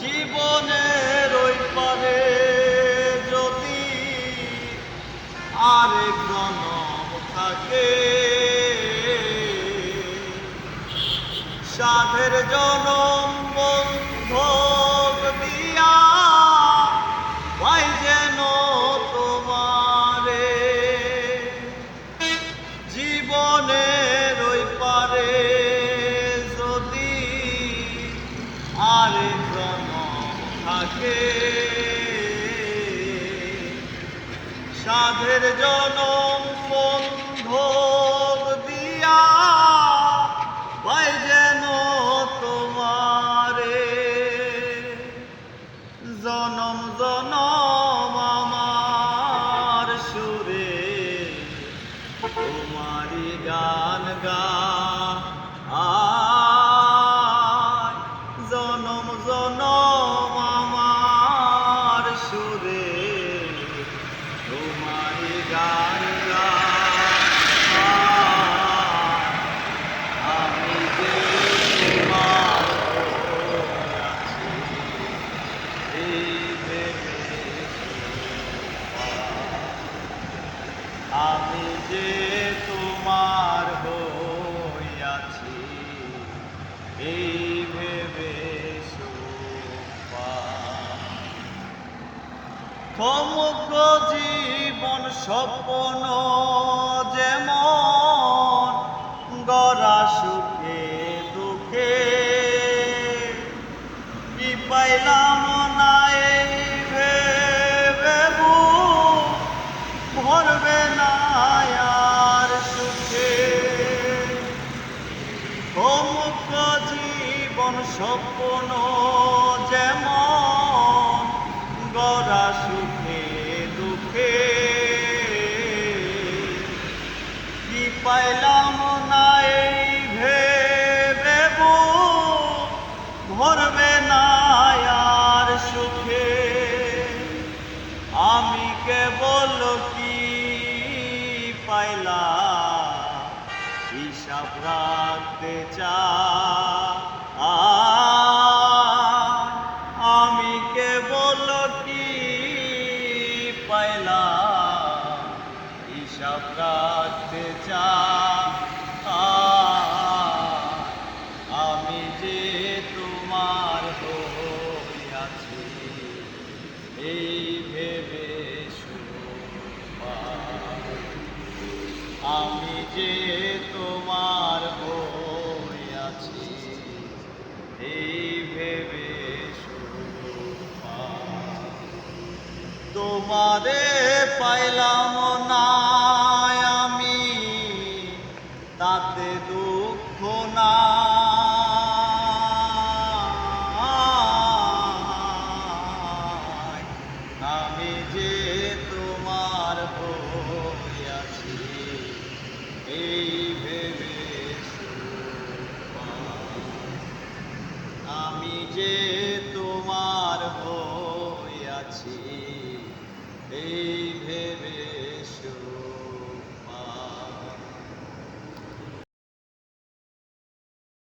জীবনের ওই পারে যদি আরেক জনম থাকে, সাধের জনম বন্ধক দিয়া পাই যেন তোমারে। জীবনের ওই পারে যদি আরেক জনম থাকে, সাধের জনম বন্ধক দিয়া পাই যেন তোমারে। জনম জনম আমার সুরে তোমারি গান গায়। জনম জনম আমার সুরে তোমারি গান গায়। আমি যে তোমার হয়ে আছি এই ভেবে, আমি যে তোমার হইয়াছি এই ভেবে থমক জীবন স্বপ্ন যেমন গড়া সুখে দুঃখে, কি পাইলাম না এই ভেবে বুক ভরবে না আর সুখে। থমক জীবন স্বপ্ন যেমন গড়া সুখে দুঃখে, কি পাইলাম না এই ভেবে বুক ভরবে না আর সুখে। আমি কেবল কি পাইলাম হিসাব রাখতে চাই। আমি কেবল কি পাইলাম হিসাব রাখতে চাই। আমি যে তোমার হইয়াছি এই ভেবে আমি যে তোমার হইয়াছি এই ভেবে তোমারে পাইলাম না আমি তাতে দুঃখ না। আমি যে তোমার হইয়াছি এই ভেবে আমি যে